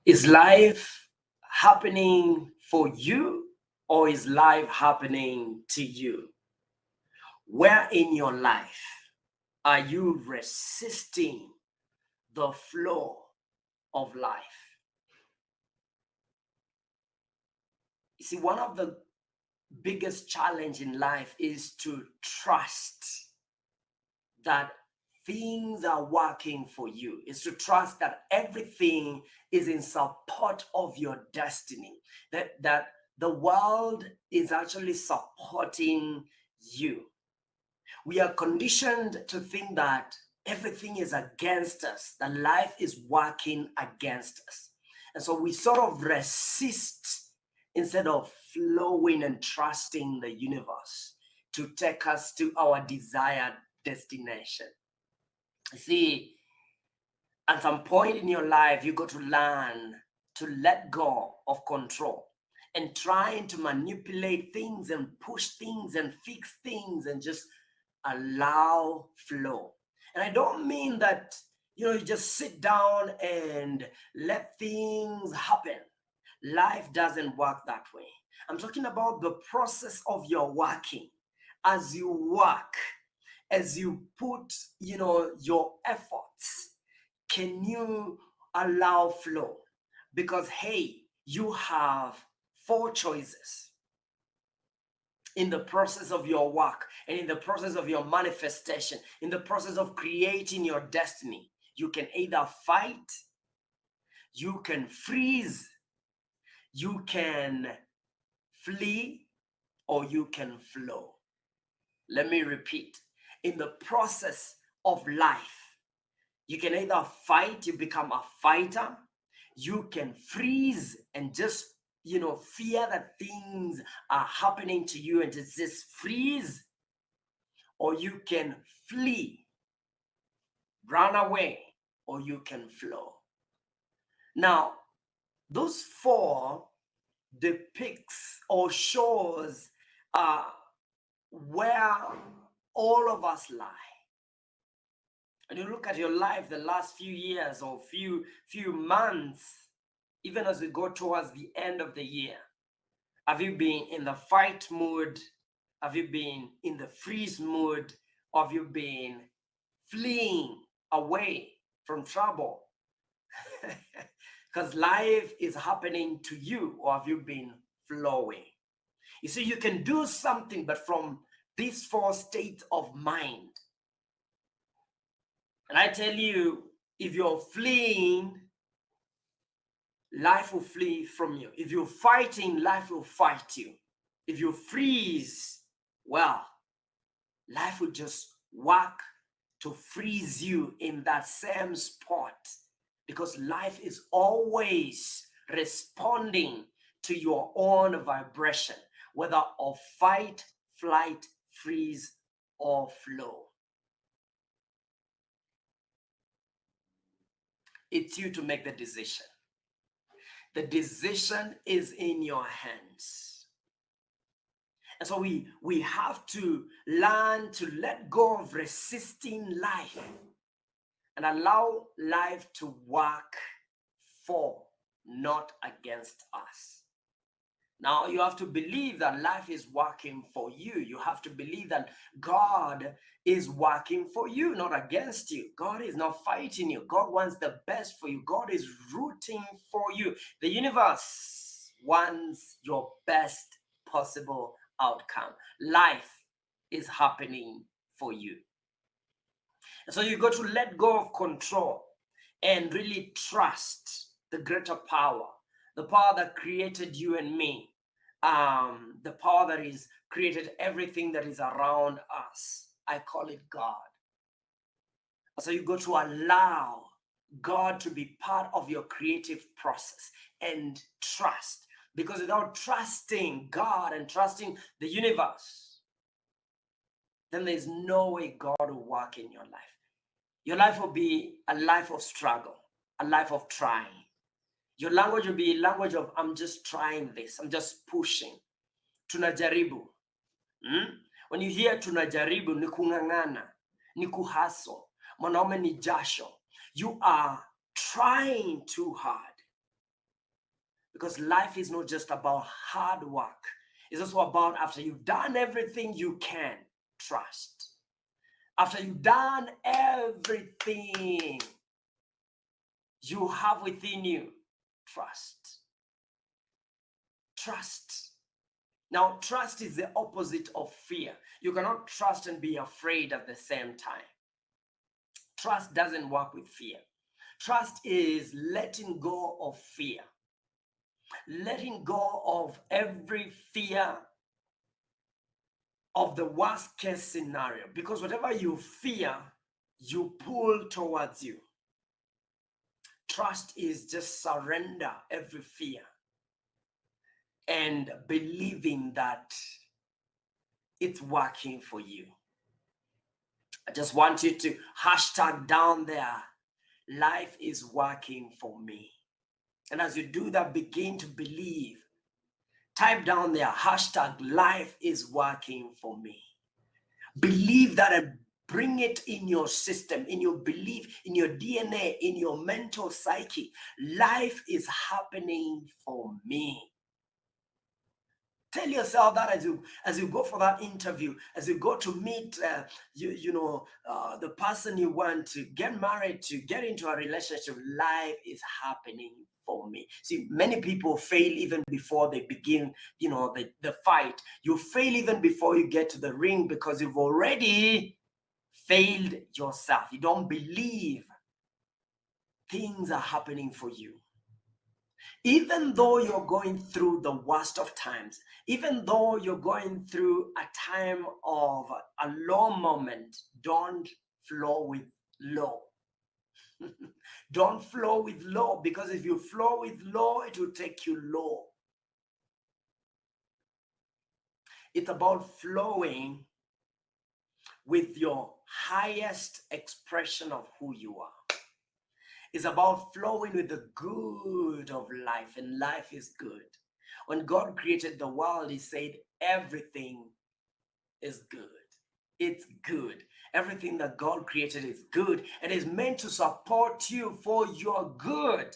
Is life happening for you or is life happening to you? Where in your life are you resisting the flow of life? You see, one of the biggest challenge in life is to trust that things are working for you. Is to trust that everything is in support of your destiny. That the world is actually supporting you. We are conditioned to think that everything is against us, that life is working against us. And so we sort of resist instead of flowing and trusting the universe to take us to our desired destination. See, at some point in your life, you got to learn to let go of control and trying to manipulate things and push things and fix things and just allow flow. And I don't mean that, you just sit down and let things happen. Life doesn't work that way. I'm talking about the process of your working. As you work, as you put, your efforts, can you allow flow? Because, hey, you have four choices in the process of your work and in the process of your manifestation, in the process of creating your destiny. You can either fight, you can freeze, you can flee, or you can flow. Let me repeat. In the process of life, you can either fight, you become a fighter, you can freeze and just, fear that things are happening to you and just freeze, or you can flee, run away, or you can flow. Now, those four depicts or shows where all of us lie. And you look at your life the last few years or few months, even as we go towards the end of the year. Have you been in the fight mood? Have you been in the freeze mood? Or have you been fleeing away from trouble? Because life is happening to you, or have you been flowing? You see, you can do something, but from these four states of mind. And I tell you, if you're fleeing, life will flee from you. If you're fighting, life will fight you. If you freeze, well, life will just work to freeze you in that same spot, because life is always responding to your own vibration, whether of fight, flight, freeze, or flow. It's you to make the decision. The decision is in your hands. And so we have to learn to let go of resisting life and allow life to work for, not against us. Now, you have to believe that life is working for you. You have to believe that God is working for you, not against you. God is not fighting you. God wants the best for you. God is rooting for you. The universe wants your best possible outcome. Life is happening for you. And so you got to let go of control and really trust the greater power, the power that created you and me, the power that is created everything that is around us. I call it God. So you got to allow God to be part of your creative process and trust. Because without trusting God and trusting the universe, then there's no way God will work in your life. Your life will be a life of struggle, a life of trying. Your language will be a language of, I'm just trying this, I'm just pushing. Tunajaribu. When you hear tunajaribu, ni kung'ang'ana, ni kuhaso, mwanaume ni jasho. You are trying too hard. Because life is not just about hard work. It's also about, after you've done everything you can, trust. After you've done everything you have within you, trust. Trust. Now, trust is the opposite of fear. You cannot trust and be afraid at the same time. Trust doesn't work with fear. Trust is letting go of fear. Letting go of every fear of the worst case scenario. Because whatever you fear, you pull towards you. Trust is just surrender every fear and believing that it's working for you. I just want you to hashtag down there, life is working for me. And as you do that, begin to believe. Type down there, hashtag life is working for me. Believe that and bring it in your system, in your belief, in your DNA, in your mental psyche. Life is happening for me. Tell yourself that as you go for that interview, as you go to meet the person you want to get married to, get into a relationship. Life is happening for me. See, many people fail even before they begin, the fight. You fail even before you get to the ring because you've already failed yourself. You don't believe things are happening for you. Even though you're going through the worst of times, even though you're going through a time of a low moment, don't flow with low. Don't flow with low, because if you flow with low, it will take you low. It's about flowing with your highest expression of who you are. It's about flowing with the good of life, and life is good. When God created the world, he said everything is good. It's good. Everything that God created is good and is meant to support you for your good.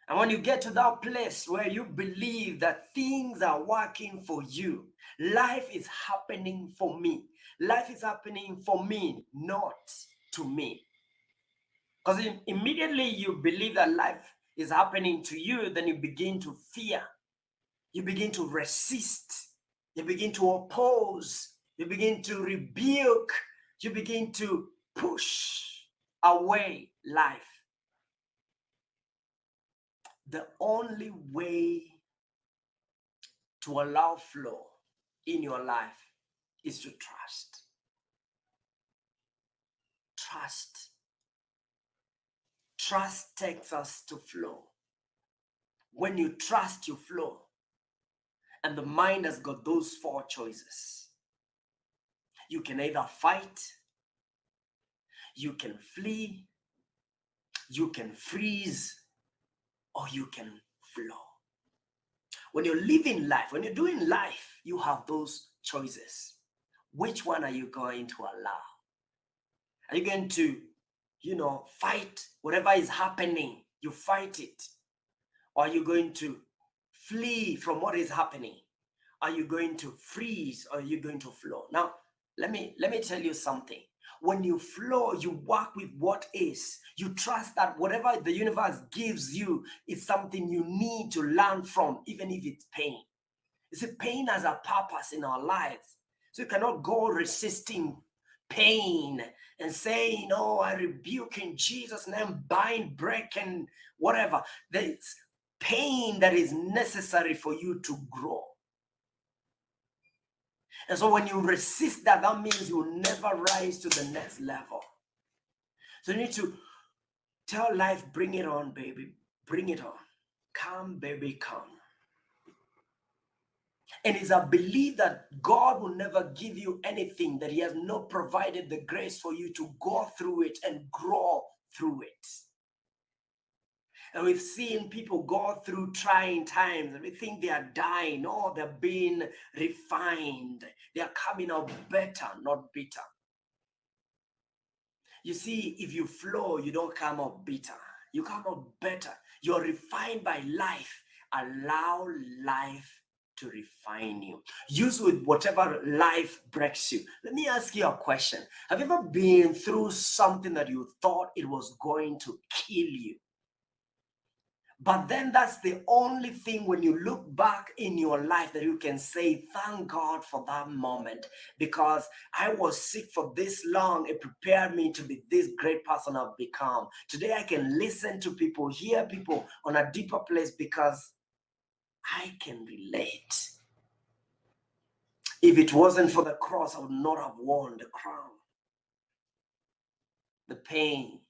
And when you get to that place where you believe that things are working for you, life is happening for me. Life is happening for me, not to me. Because immediately you believe that life is happening to you, then you begin to fear. You begin to resist. You begin to oppose. You begin to rebuke. You begin to push away life. The only way to allow flow in your life is to trust. Trust. Trust takes us to flow. When you trust, you flow. And the mind has got those 4 choices. You can either fight, you can flee, you can freeze, or you can flow. When you're living life, when you're doing life, you have those choices. Which one are you going to allow? Are you going to, fight whatever is happening? You fight it. Or are you going to flee from what is happening? Are you going to freeze, or are you going to flow? Now, let me tell you something. When you flow, you work with what is. You trust that whatever the universe gives you is something you need to learn from, even if it's pain. You see, pain has a purpose in our lives. So you cannot go resisting pain and saying, "Oh, I rebuke in Jesus' name, bind, break, and whatever." There's pain that is necessary for you to grow. And so when you resist that, that means you will never rise to the next level. So you need to tell life, bring it on, baby. Bring it on. Come, baby, come. And it's a belief that God will never give you anything that he has not provided the grace for you to go through it and grow through it. And we've seen people go through trying times and we think they are dying. No, they're being refined. They are coming out better, not bitter. You see, if you flow, you don't come out bitter. You come out better. You're refined by life. Allow life to refine you. Use with whatever life breaks you. Let me ask you a question. Have you ever been through something that you thought it was going to kill you? But then that's the only thing when you look back in your life that you can say, thank God for that moment, because I was sick for this long. It prepared me to be this great person I've become. Today I can listen to people, hear people on a deeper place because I can relate. If it wasn't for the cross, I would not have worn the crown. The pain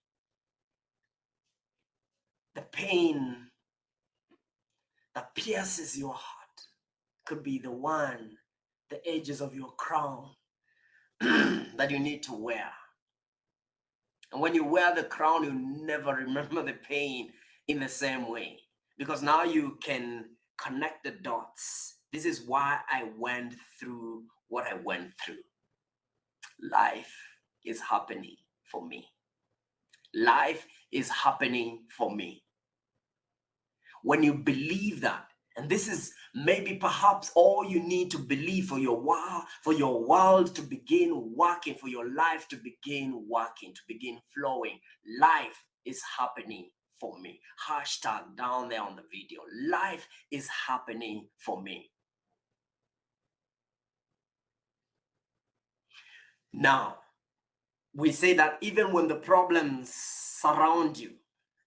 that pierces your heart could be the edges of your crown that you need to wear. And when you wear the crown, you never remember the pain in the same way, because now you can connect the dots. This is why I went through what I went through. Life is happening for me. Life is happening for me. When you believe that, and this is maybe perhaps all you need to believe for your world to begin working, for your life to begin working, to begin flowing. Life is happening for me. Hashtag down there on the video. Life is happening for me. Now, we say that even when the problems surround you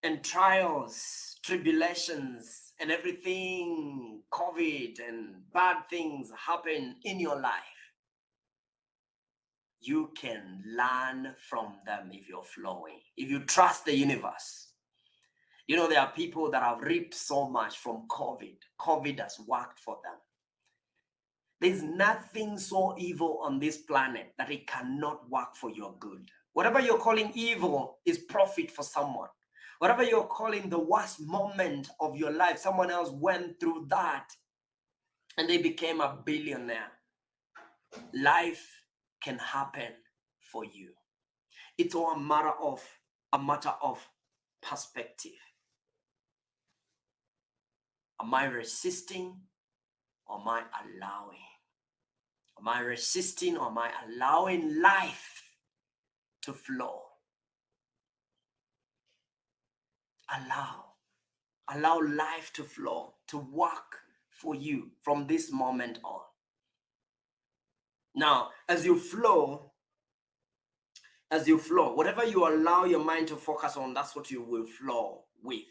and trials, tribulations, and everything, COVID and bad things happen in your life, you can learn from them if you're flowing. If you trust the universe. You know, there are people that have reaped so much from COVID. COVID has worked for them. There's nothing so evil on this planet that it cannot work for your good. Whatever you're calling evil is profit for someone. Whatever you're calling the worst moment of your life, someone else went through that and they became a billionaire. Life can happen for you. It's all a matter of perspective. Am I resisting or am I allowing? Am I resisting or am I allowing life to flow? Allow life to flow, to work for you from this moment on. Now, as you flow, whatever you allow your mind to focus on, that's what you will flow with.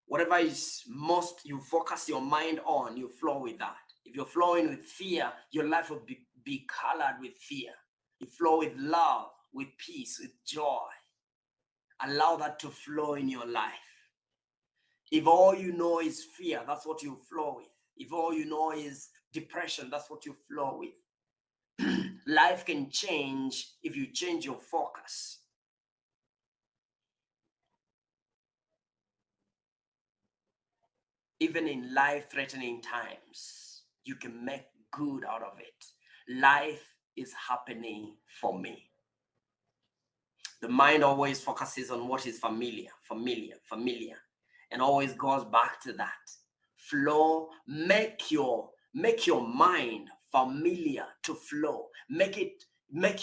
Whatever is most you focus your mind on, you flow with that. If you're flowing with fear, your life will be colored with fear. You flow with love, with peace, with joy. Allow that to flow in your life. If all you know is fear, that's what you flow with. If all you know is depression, that's what you flow with. Life can change if you change your focus. Even in life-threatening times, you can make good out of it. Life is happening for me. The mind always focuses on what is familiar, and always goes back to that. Flow, make your mind familiar to flow. Make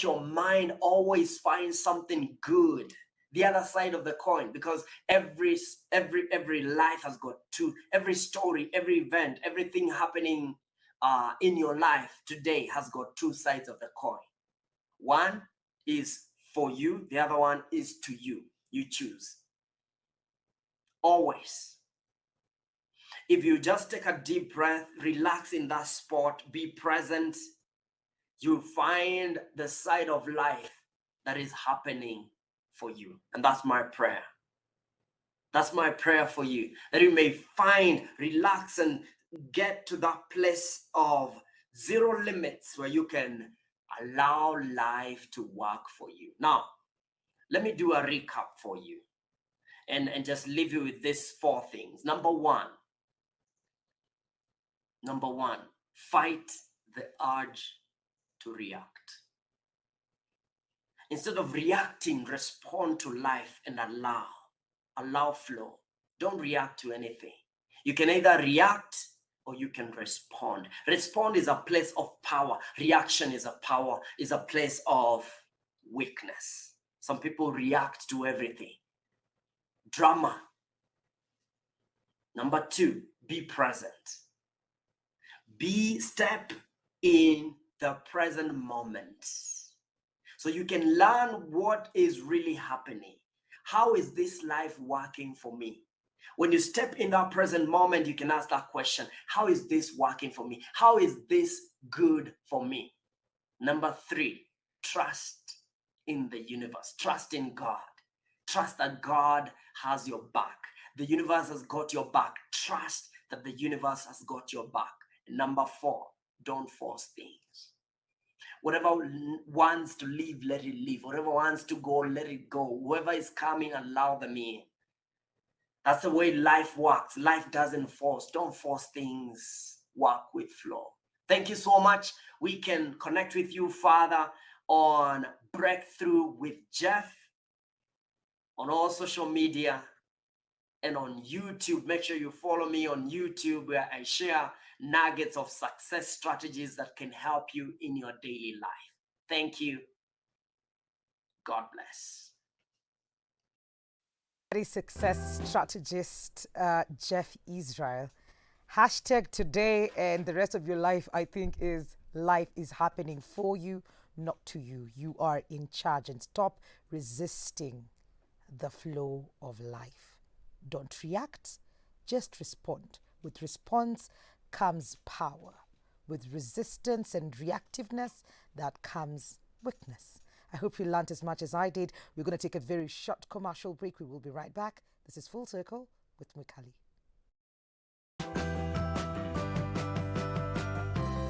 your mind always find something good, the other side of the coin, because every life has got two. Every story, every event, everything happening in your life today has got two sides of the coin. One is for you, the other one is to you. You choose. Always. If you just take a deep breath, relax in that spot, be present, you find the side of life that is happening for you. And that's my prayer. That's my prayer for you, that you may find, relax, and get to that place of zero limits where you can allow life to work for you. Now, let me do a recap for you and just leave you with these four things. Number one, fight the urge to react. Instead of reacting, respond to life and allow flow. Don't react to anything. You can either react or you can respond. Respond is a place of power. Reaction is a place of weakness. Some people react to everything. Drama. Number 2, be present. Step in the present moment. So you can learn what is really happening. How is this life working for me? When you step in that present moment, you can ask that question: how is this working for me? How is this good for me? Number 3, trust in the universe. Trust in God. Trust that God has your back. The universe has got your back. Trust that the universe has got your back. And number 4, don't force things. Whatever wants to leave, let it leave. Whatever wants to go, let it go. Whoever is coming, allow them in. That's the way life works. Life doesn't force. Don't force things. Work with flow. Thank you so much. We can connect with you further on Breakthrough with Jeff on all social media and on YouTube. Make sure you follow me on YouTube, where I share nuggets of success strategies that can help you in your daily life. Thank you. God bless. Success strategist Jeff Israel. Hashtag today and the rest of your life, I think, is life is happening for you, not to you. You are in charge, and stop resisting the flow of life. Don't react, just respond. With response comes power. With resistance and reactiveness, that comes weakness. I hope you learned as much as I did. We're going to take a very short commercial break. We will be right back. This is Full Circle with Mikali.